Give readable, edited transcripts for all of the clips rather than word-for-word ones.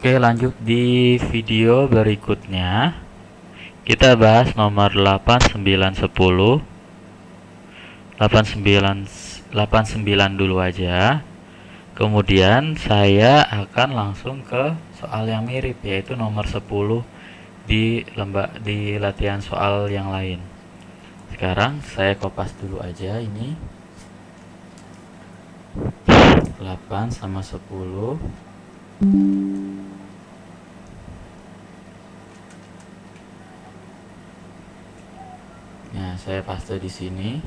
Oke, lanjut di video berikutnya. Kita bahas nomor 8, 9, 10. 89 dulu aja. Kemudian saya akan langsung ke soal yang mirip, yaitu nomor 10 di latihan soal yang lain. Sekarang saya kopas dulu aja ini 8 sama 10. Nah, saya paste di sini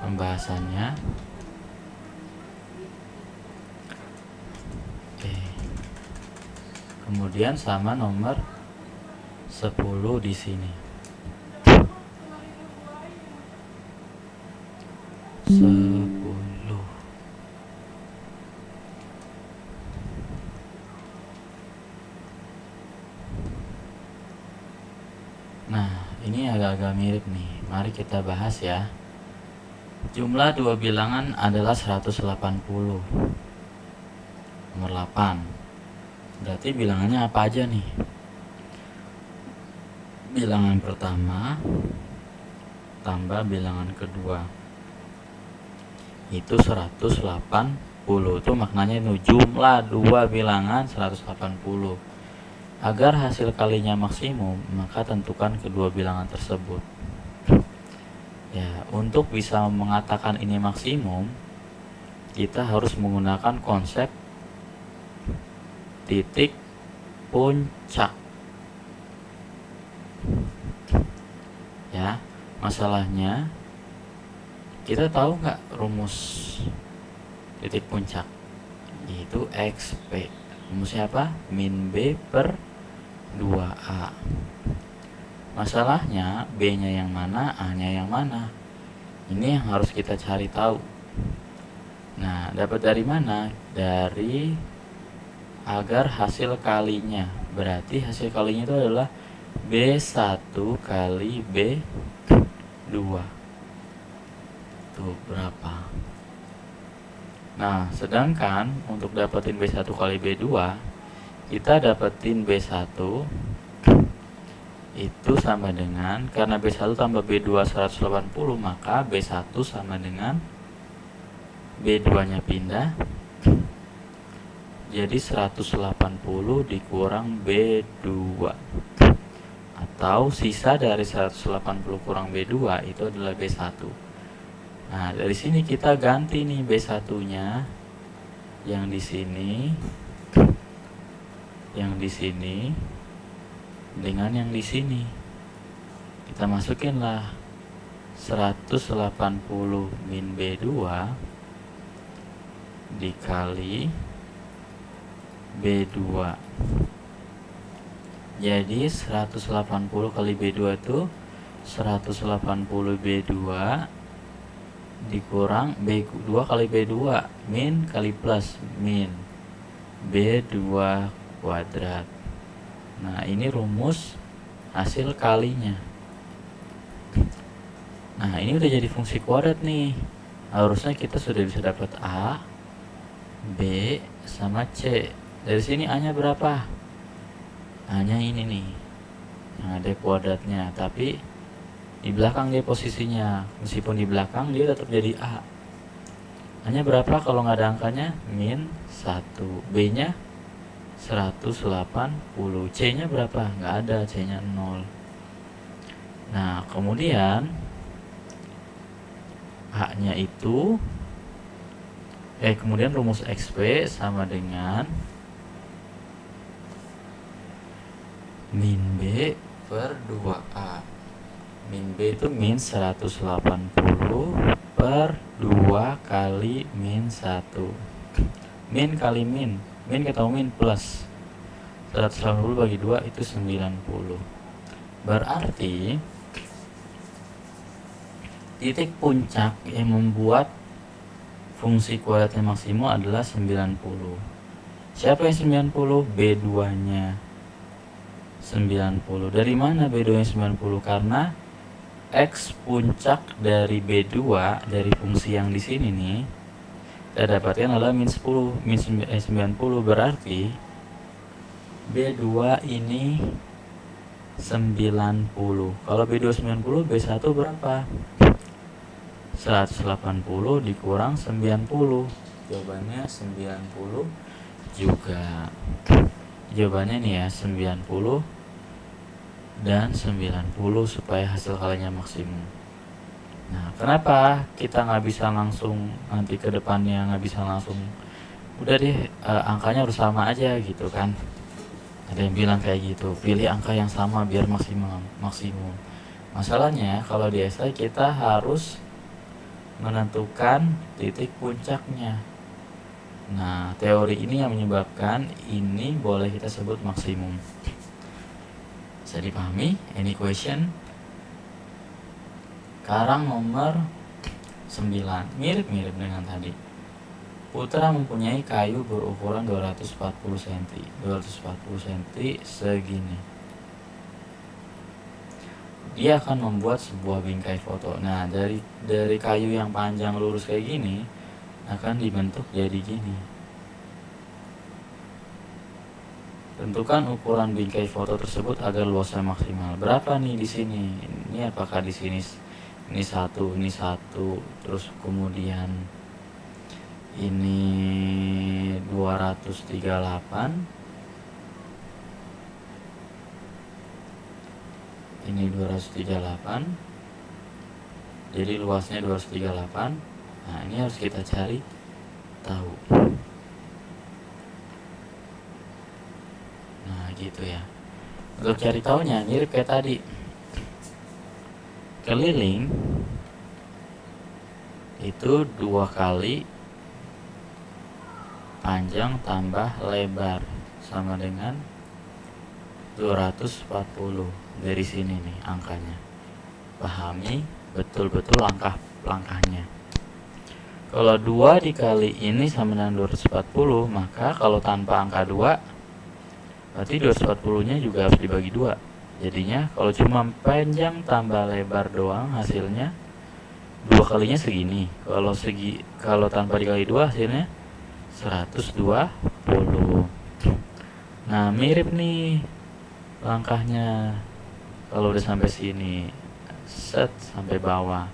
pembahasannya. Oke. Kemudian sama nomor 10 di sini. 10. Nah, ini agak-agak mirip nih. Mari kita bahas ya. Jumlah dua bilangan adalah 180. Nomor 8. Berarti bilangannya apa aja nih? Bilangan pertama tambah bilangan kedua. Itu 180. Itu maknanya itu jumlah dua bilangan 180. Agar hasil kalinya maksimum, maka tentukan kedua bilangan tersebut. Ya, untuk bisa mengatakan ini maksimum, kita harus menggunakan konsep titik puncak. Ya, masalahnya kita tahu nggak rumus titik puncak? Itu XP. Rumusnya apa? Min B per 2A. Masalahnya B-nya yang mana, A-nya yang mana? Ini yang harus kita cari tahu. Nah, dapat dari mana? Dari agar hasil kalinya. Berarti hasil kalinya itu adalah B1 kali B2. Tuh, berapa? Nah, sedangkan untuk dapetin B1 kali B2, kita dapetin B1 itu sama dengan, karena B1 tambah B2 180, maka B1 sama dengan B2 nya pindah, jadi 180 dikurang B2, atau sisa dari 180 kurang B2 itu adalah B1. Nah, dari sini kita ganti nih B1 nya yang di sini, dengan yang di sini. Kita masukinlah 180 min B2 dikali B2. Jadi 180 kali B2 itu 180 B2 dikurang B2 kali B2, min kali plus, min B2 kuadrat. Nah, ini rumus hasil kalinya. Nah, ini udah jadi fungsi kuadrat nih. Harusnya kita sudah bisa dapat A, B, sama C. Dari sini A-nya berapa? A-nya ini nih, yang ada kuadratnya. Tapi di belakang dia posisinya. Meskipun di belakang dia tetap jadi A. A-nya berapa kalau nggak ada angkanya? Min 1. B-nya 180. C-nya berapa? Nggak ada, C-nya 0. Nah, kemudian A-nya itu kemudian rumus XP sama dengan min B per 2A. Min B itu min 180 per 2 kali min 1. Min kali min ketemu min plus 180 bagi 2 itu 90. Berarti titik puncak yang membuat fungsi kuadratnya maksimum adalah 90. Siapa yang 90? B2 nya 90. Dari mana B2 nya 90? Karena X puncak dari B2, dari fungsi yang di sini nih, kita dapatkan adalah min 10, 90, berarti B2 ini 90. Kalau B2 90, B1 berapa? 180 dikurang 90. Jawabannya 90 juga. Jawabannya nih ya, 90 dan 90 supaya hasil kalinya maksimum. Nah, kenapa kita nggak bisa langsung nanti ke depannya nggak bisa langsung udah deh angkanya harus sama aja gitu kan? Ada yang bilang kayak gitu, pilih angka yang sama biar maksimum. Masalahnya kalau di SI kita harus menentukan titik puncaknya. Nah, teori ini yang menyebabkan ini boleh kita sebut maksimum. Bisa dipahami? Any question? Sekarang nomor 9, mirip-mirip dengan tadi. Putra mempunyai kayu berukuran 240 cm. 240 cm segini. Dia akan membuat sebuah bingkai foto. Nah, dari kayu yang panjang lurus kayak gini akan dibentuk jadi gini. Tentukan ukuran bingkai foto tersebut agar luasnya maksimal. Berapa nih di sini? Ini apakah di sini ini satu, terus kemudian ini 238, ini 238, jadi luasnya 238. Nah, ini harus kita cari tahu. Nah, gitu ya. Untuk cari tahunya mirip kayak tadi. Keliling itu 2 kali panjang tambah lebar sama dengan 240. Dari sini nih angkanya. Pahami betul-betul langkah-langkahnya. Kalau 2 dikali ini sama dengan 240, maka kalau tanpa angka 2 berarti 240 nya juga harus dibagi 2. Jadinya kalau cuma panjang tambah lebar doang hasilnya 2 kalinya segini. Kalau tanpa dikali 2 hasilnya 120. Nah, mirip nih langkahnya. Kalau udah sampai sini set sampai bawah,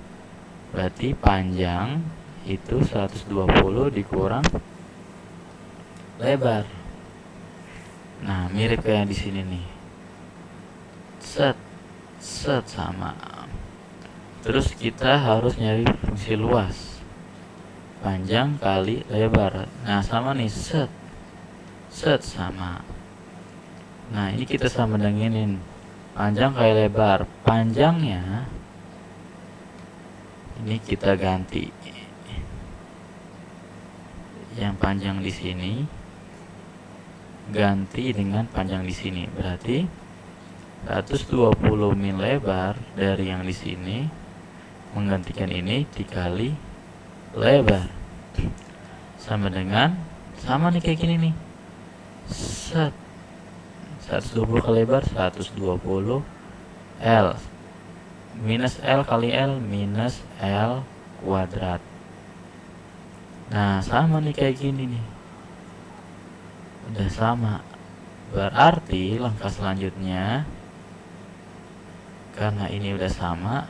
berarti panjang itu 120 dikurang lebar. Nah, mirip kayak di sini nih. Set sama. Terus kita harus nyari fungsi luas. Panjang kali lebar. Nah, sama nih, set sama. Nah, ini kita sama dengenin. Panjang kali lebar. Panjangnya ini kita ganti. Yang panjang di sini ganti dengan panjang di sini. Berarti 120 min lebar dari yang di sini menggantikan ini dikali lebar sama dengan sama nih kayak gini nih. Set 120 kali lebar 120 L minus L kali L minus L kuadrat. Nah, sama nih kayak gini nih. Udah sama. Berarti langkah selanjutnya, karena ini udah sama,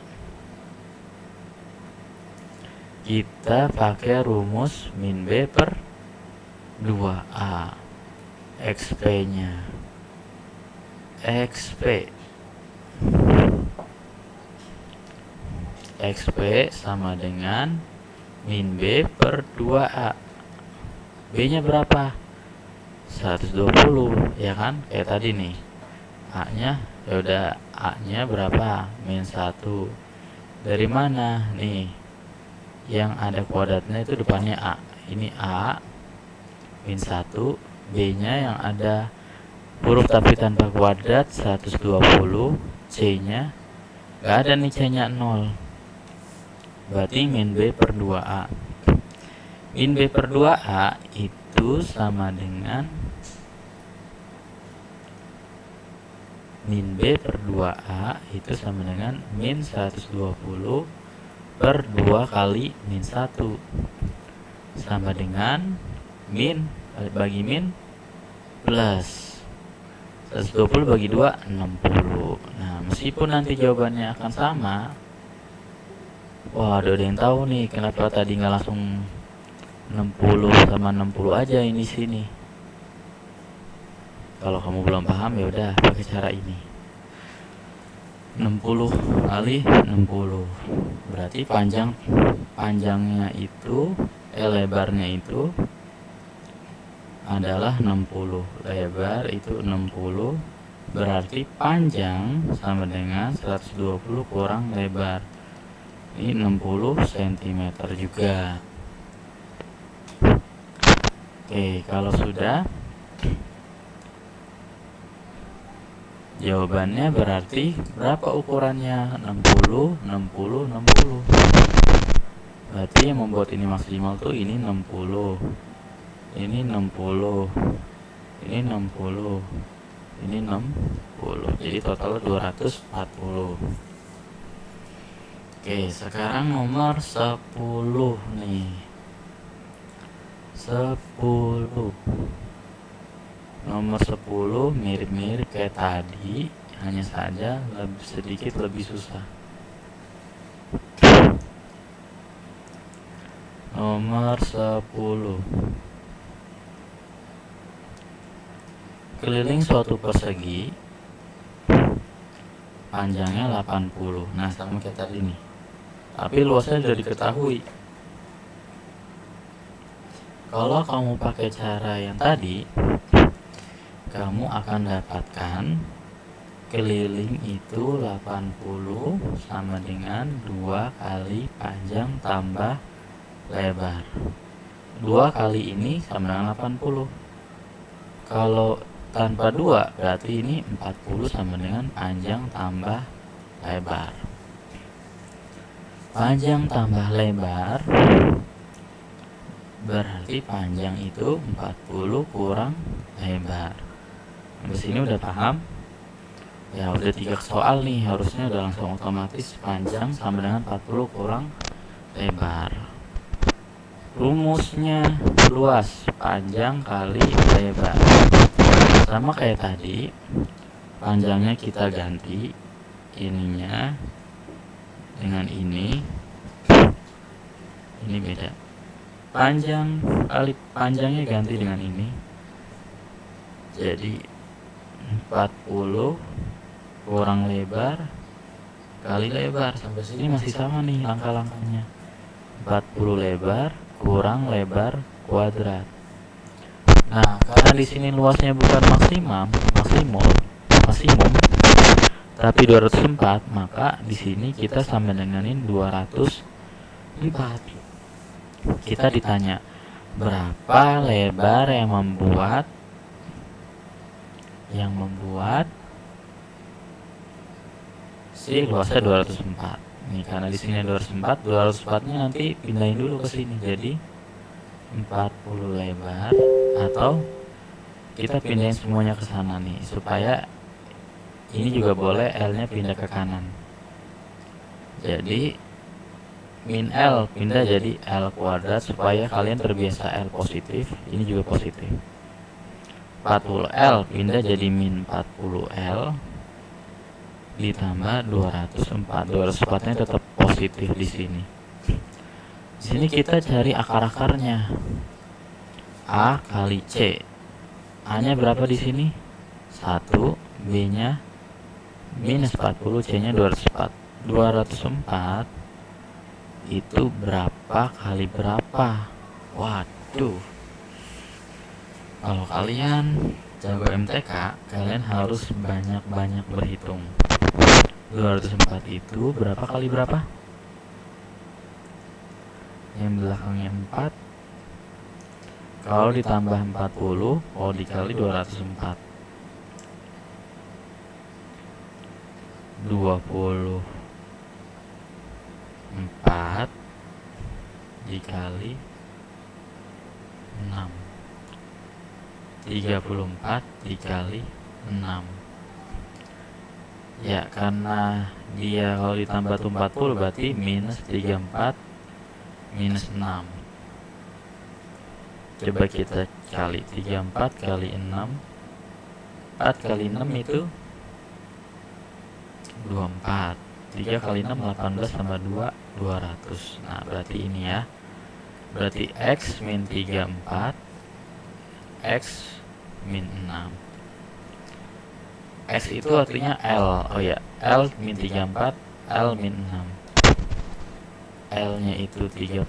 kita pakai rumus min B per 2A. XP nya XP sama dengan min B per 2A. B nya berapa? 120, ya kan? Kayak tadi nih. A nya ya udah, A nya berapa? Min 1. Dari mana? Nih, yang ada kuadratnya itu depannya A. Ini A min 1. B nya yang ada huruf tapi tanpa kuadrat 120. C nya gak ada nih, C nya 0. Berarti min B per 2A. Min B per 2A itu sama dengan min B per 2A itu sama dengan min 120 per 2 kali min 1. sama dengan min bagi min plus 120 bagi 2 60. Nah, meskipun nanti jawabannya akan sama, wah, ada yang tahu nih kenapa tadi nggak langsung 60 sama 60 aja ini sini. Kalau kamu belum paham ya udah pakai cara ini. 60 kali 60 berarti panjangnya itu lebarnya itu adalah 60, lebar itu 60, berarti panjang sama dengan 120 kurang lebar, ini 60 cm juga. Oke, kalau sudah, jawabannya berarti berapa ukurannya? 60, 60, 60. Berarti yang membuat ini maksimal tuh ini 60. Ini 60. Ini 60. Ini 60. Jadi total 240. Oke, sekarang nomor 10 nih. 10. Nomor 10 mirip-mirip kayak tadi, hanya saja sedikit lebih susah. Nomor 10. Keliling suatu persegi panjangnya 80. Nah, sama kayak tadi nih. Tapi luasnya sudah diketahui. Kalau kamu pakai cara yang tadi, kamu akan dapatkan keliling itu 80 sama dengan 2 kali panjang tambah lebar. 2 kali ini sama dengan 80. Kalau tanpa 2 berarti ini 40 sama dengan panjang tambah lebar. Panjang tambah lebar berarti panjang itu 40 kurang lebar. Sampai sini udah paham? Ya udah 3 soal nih, harusnya udah langsung otomatis panjang sama dengan 40 kurang lebar. Rumusnya luas panjang kali lebar. Sama kayak tadi, panjangnya kita ganti ininya dengan ini beda. Panjangnya ganti dengan ini. Jadi 40 kurang lebar kali lebar. Sampai sini masih sama nih langkah-langkahnya. 40 lebar kurang lebar kuadrat. Nah, karena di sini luasnya bukan maksimum, tapi 204, maka di sini kita sama denganin 204. Kita ditanya berapa lebar yang membuat si luasnya 204. Nih, karena di sini 204, 204-nya nanti pindahin dulu ke sini. Jadi 40 lebar, atau kita pindahin semuanya ke sana nih, supaya ini juga boleh L-nya pindah ke kanan. Jadi min L pindah jadi L kuadrat, supaya kalian terbiasa L positif, ini juga positif. 40L pindah jadi min 40L ditambah 204. 204-nya tetap positif di sini. Di sini kita cari akar-akarnya. A kali C. A-nya berapa di sini? 1, B-nya minus 40, C-nya 204. 204 itu berapa kali berapa? Waduh. Kalau kalian jago MTK, kalian harus banyak-banyak berhitung. 204 itu berapa kali berapa? Yang belakangnya 4. Kalau ditambah 40, dikali 204. 24 dikali 6. 34 dikali 6. Ya, karena dia kalau ditambah 40 berarti minus 34 minus 6. Coba kita kali 34 kali 6. 4 kali 6 itu 24. 3 kali 6 18 tambah 2 200. Nah berarti ini ya, berarti X min 34, X min 6. X itu artinya L. Oh ya, L min 34, L min 6. L nya itu 34,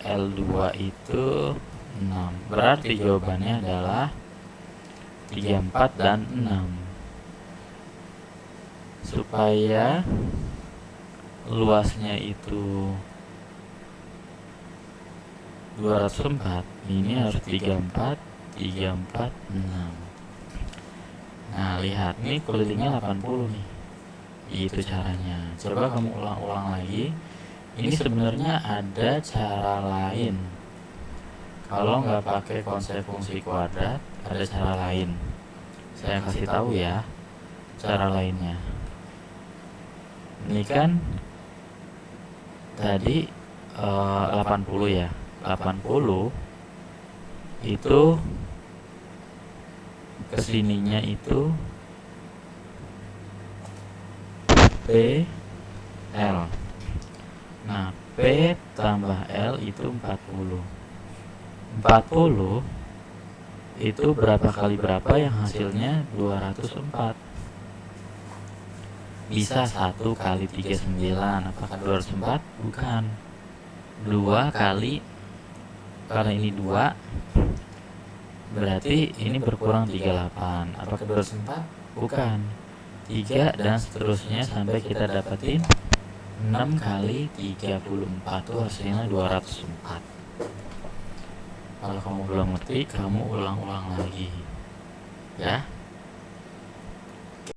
L2 itu 6. Berarti jawabannya adalah 34 dan 6. Supaya luasnya itu 204, ini harus 34, 34, 6. Nah lihat, nih kelilingnya 80 nih. Itu caranya. Coba kamu ulang-ulang lagi. Ini sebenarnya ada cara lain. Kalau nggak pakai konsep fungsi kuadrat, ada cara lain. Saya kasih tahu ya cara lainnya. Ini kan tadi 80 ya. 80 itu kesininya itu P L. Nah P tambah L itu 40. 40 itu berapa kali berapa yang hasilnya 204. Bisa 1 kali 39. Apakah 204? Bukan. 2 kali, karena ini 2, berarti ini berkurang 38. Apakah 204? Bukan. 3 dan seterusnya sampai kita dapatin 6 kali 34 itu hasilnya 204. Kalau kamu belum ngerti, kamu ulang-ulang lagi ya.